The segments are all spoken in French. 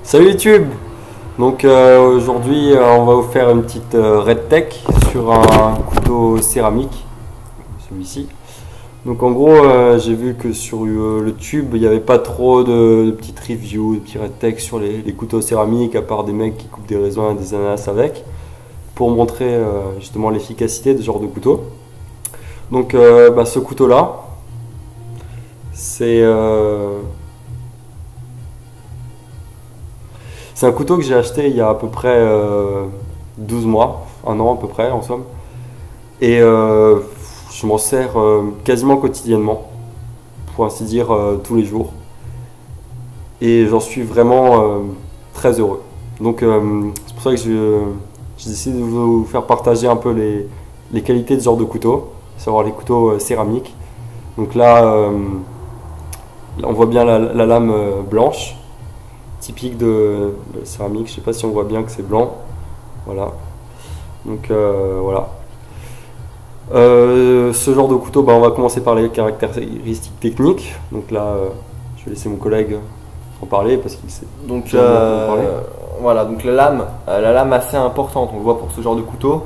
Salut YouTube. Donc aujourd'hui on va vous faire une petite red tech sur un couteau céramique, celui-ci. Donc en gros j'ai vu que sur le tube il n'y avait pas trop de petites reviews, de petits red tech sur les couteaux céramiques à part des mecs qui coupent des raisins et des ananas avec, pour montrer justement l'efficacité de ce genre de couteau. Donc ce couteau là c'est un couteau que j'ai acheté il y a à peu près 12 mois, un an à peu près en somme. Et je m'en sers quasiment quotidiennement, pour ainsi dire tous les jours. Et j'en suis vraiment très heureux. Donc c'est pour ça que j'ai décidé de vous faire partager un peu les qualités de ce genre de couteau, à savoir les couteaux céramiques. Donc là, on voit bien la lame blanche, typique de céramique. Je sais pas si on voit bien que c'est blanc. Voilà. Donc voilà. Ce genre de couteau, on va commencer par les caractéristiques techniques. Donc là, je vais laisser mon collègue en parler parce qu'il sait. Donc voilà, donc la lame assez importante, on le voit pour ce genre de couteau.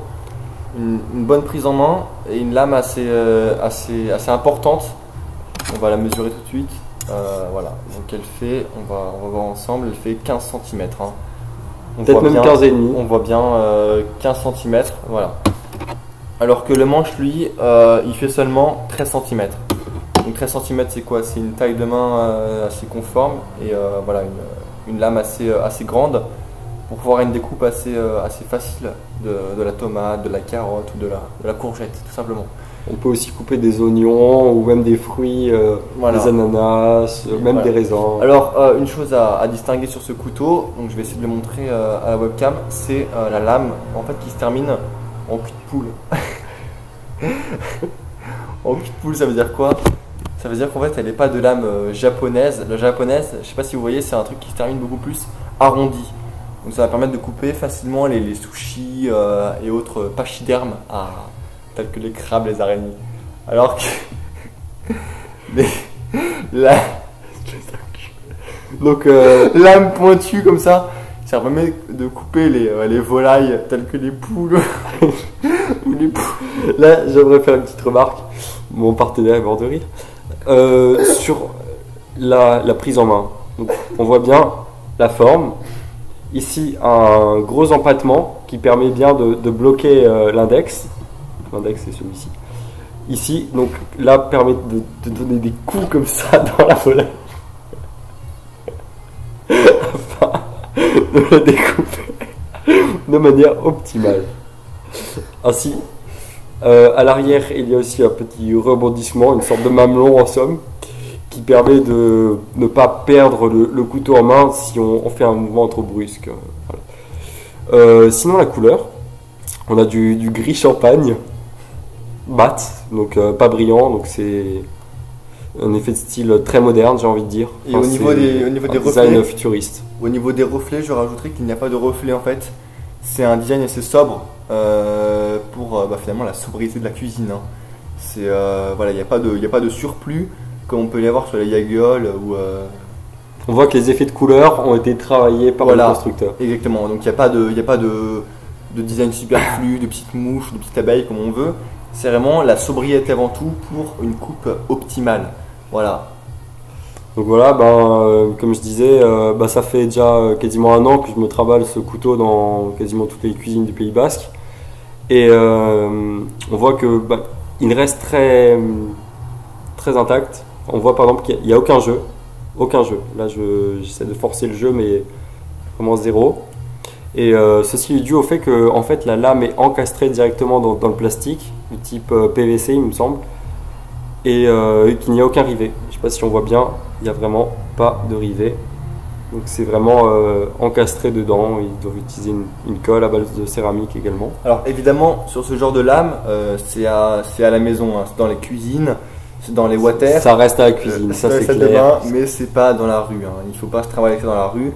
Une bonne prise en main et une lame assez importante. On va la mesurer tout de suite. Voilà, donc elle fait, on va voir ensemble, elle fait 15 cm. Hein. Peut-être même 15,5. On voit bien 15 cm, voilà. Alors que le manche, lui, il fait seulement 13 cm. Donc 13 cm, c'est quoi? C'est une taille de main assez conforme et voilà, une lame assez grande pour pouvoir une découpe assez facile de la tomate, de la carotte ou de la courgette, tout simplement. On peut aussi couper des oignons ou même des fruits, voilà. Des ananas, même voilà. Des raisins. Alors une chose à distinguer sur ce couteau, donc je vais essayer de le montrer à la webcam, c'est la lame en fait qui se termine en cul de poule. En cul de poule, ça veut dire quoi? Ça veut dire qu'en fait elle n'est pas de lame japonaise. La japonaise, je ne sais pas si vous voyez, c'est un truc qui se termine beaucoup plus arrondi. Donc ça va permettre de couper facilement les sushis et autres pachydermes tels que les crabes, les araignées. Alors que donc lame pointue comme ça permet de couper les volailles telles que les poules. Ou les poules. Là j'aimerais faire une petite remarque, mon partenaire est mort de rire, sur la prise en main. Donc, on voit bien la forme. Ici un gros empattement qui permet bien de bloquer l'index. L'index c'est celui-ci. Ici, donc là permet de donner des coups comme ça dans la volaille afin de la découper de manière optimale. Ainsi, à l'arrière il y a aussi un petit rebondissement, une sorte de mamelon en somme, qui permet de ne pas perdre le couteau en main si on fait un mouvement trop brusque. Voilà. Sinon la couleur, on a du gris champagne mat, donc pas brillant, donc c'est un effet de style très moderne, j'ai envie de dire. Et au niveau des design reflets, futuriste. Au niveau des reflets, je rajouterais qu'il n'y a pas de reflets en fait. C'est un design assez sobre pour finalement la sobriété de la cuisine. Hein. Voilà, il n'y a pas de surplus comme on peut y avoir sur les Yagol ou. On voit que les effets de couleur ont été travaillés par le constructeur. Exactement. Donc il n'y a pas de design superflu, de petites mouches, de petites abeilles comme on veut. C'est vraiment la sobriété avant tout pour une coupe optimale. Voilà. Donc voilà, comme je disais, ça fait déjà quasiment un an que je me travaille ce couteau dans quasiment toutes les cuisines du Pays Basque. Et on voit que il reste très intact. On voit par exemple qu'il n'y a aucun jeu. Aucun jeu. Là j'essaie de forcer le jeu mais vraiment zéro. Et ceci est dû au fait que en fait, la lame est encastrée directement dans le plastique, du type PVC il me semble, et qu'il n'y a aucun rivet. Je ne sais pas si on voit bien, il n'y a vraiment pas de rivet. Donc c'est vraiment encastré dedans. Ils doivent utiliser une colle à base de céramique également. Alors évidemment, sur ce genre de lame, c'est à la maison, hein. C'est dans les cuisines, c'est dans les water. Ça reste à la cuisine, ça c'est clair. Mais c'est pas dans la rue, hein. Il ne faut pas se travailler dans la rue.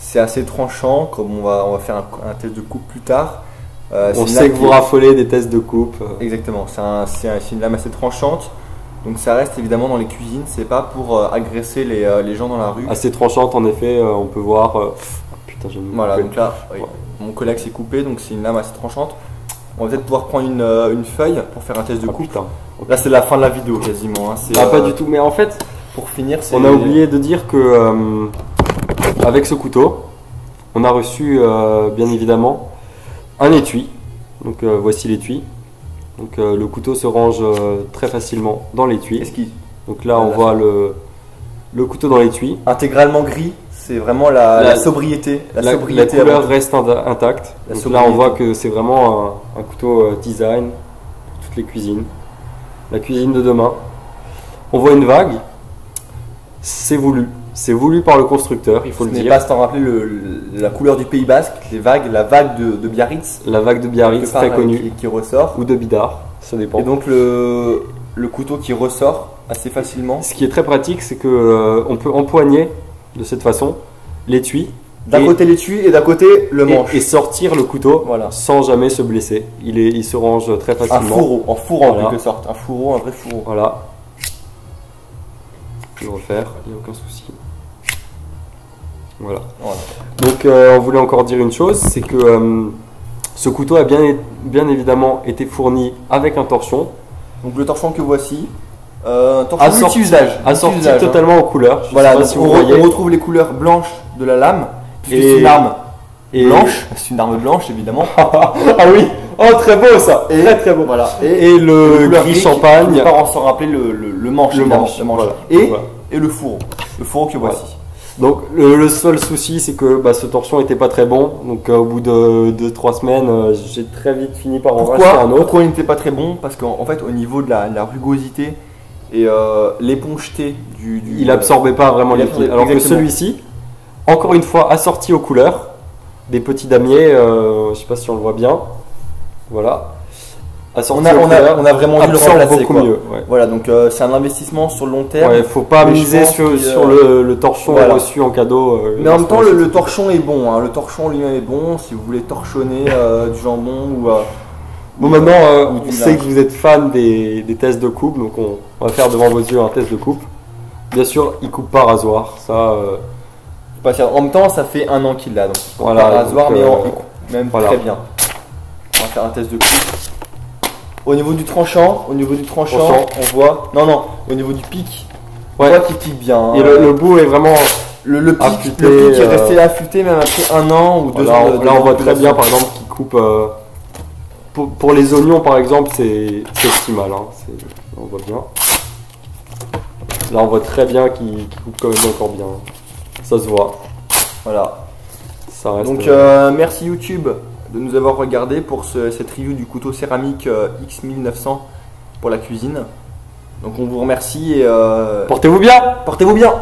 C'est assez tranchant, comme on va faire un test de coupe plus tard. On sait que vous raffolez des tests de coupe. Exactement, c'est une lame assez tranchante. Donc ça reste évidemment dans les cuisines, c'est pas pour agresser les gens dans la rue. Assez tranchante en effet, on peut voir putain, j'ai une Voilà, coupée. donc là, oui, mon collègue s'est coupé, donc c'est une lame assez tranchante. On va peut-être pouvoir prendre une feuille pour faire un test de Ah, coupe. putain. Là, c'est la fin de la vidéo quasiment. Hein. C'est, Ah, pas du tout, mais en fait, Pour finir, c'est. on a oublié de dire que avec ce couteau, on a reçu bien évidemment un étui. Donc voici l'étui. Donc le couteau se range très facilement dans l'étui. Qu'est-ce qui Donc là, on voit le couteau dans l'étui. intégralement gris, c'est vraiment la sobriété. La sobriété couleur avant tout. reste intacte. La Donc là, sobriété. on voit que c'est vraiment un couteau design pour toutes les cuisines. La cuisine de demain. On voit une vague. C'est voulu. C'est voulu par le constructeur, il faut Ce le n'est dire. pas sans rappeler la couleur du Pays Basque, la vague de Biarritz, La vague de Biarritz, quelque part, très connue. qui ressort. Ou de Bidart, ça dépend. Et donc le couteau qui ressort assez facilement. Ce qui est très pratique, c'est que on peut empoigner de cette façon l'étui D'un et- côté l'étui et d'un côté le manche. et sortir le couteau Voilà. sans jamais se blesser. Il se range très Un facilement. fourreau, en fourreau en Voilà. quelque sorte. Un fourreau, un vrai fourreau. Voilà. Je peux le refaire, il n'y a aucun souci. Voilà. Voilà. Donc on voulait encore dire une chose, c'est que ce couteau a bien évidemment été fourni avec un torchon, Donc le torchon que voici, torchon Assorti- multi-usage. assorti Multi-usage, hein. totalement aux couleurs. Je Voilà, sais pas donc si on, vous voyez. on retrouve les couleurs blanches de la lame, puisque Et- c'est une arme Et- blanche, c'est une arme blanche évidemment. ah oui, oh très beau ça, Et très très beau. Voilà. Et le couleur gris gris champagne, qui part s'en rappeler le manche, le évidemment, manche, le manche. voilà. Et, Voilà. et le fourreau que Voilà. voici. Donc le seul souci c'est que ce torchon était pas très bon, donc au bout de 2-3 semaines j'ai très vite fini par en racheter un autre. Pourquoi il n'était pas très bon? Parce qu'en fait au niveau de la rugosité et l'épongeté du Il absorbait pas vraiment il les absorbait- fils. Alors que exactement. celui-ci, encore une fois assorti aux couleurs, des petits damiers, je sais pas si on le voit bien, voilà. Assorti aux couleurs, on a vraiment dû le absorbe remplacer, beaucoup quoi. mieux. Ouais. Voilà, donc c'est un investissement sur le long terme. Ouais, faut pas Mais je miser pense sur, qu'il, sur le torchon voilà. reçu en cadeau. Mais en même temps, lorsqu'on le achète. torchon est bon. Hein. Le torchon lui-même est bon. Si vous voulez torchonner du jambon ou. Bon, maintenant, ou on du sait linge. que vous êtes fan des tests de coupe, donc on va faire devant vos yeux un test de coupe. Bien sûr, il coupe pas rasoir, ça. Faut pas faire- En même temps, ça fait 1 an qu'il l'a. Donc, il faut Voilà, pas rasoir, donc, mais euh, il coupe même voilà. très bien. On va faire un test de coupe. Au niveau du tranchant, on voit. Non, au niveau du pic, on Ouais. voit qu'il pique bien. hein. Et le bout est vraiment. Le pic, affûté, le pic est resté affûté même après 1 an ou 2 Là, ans. là, on voit de très bien, utilisation. par exemple, qu'il coupe. Pour les oignons, par exemple, c'est optimal. Hein. On voit bien. Là, on voit très bien qu'il coupe quand même encore bien. Ça se voit. Voilà. Ça reste. Donc merci YouTube de nous avoir regardé pour cette review du couteau céramique X1900 pour la cuisine. Donc on vous remercie et Portez-vous bien! portez-vous bien.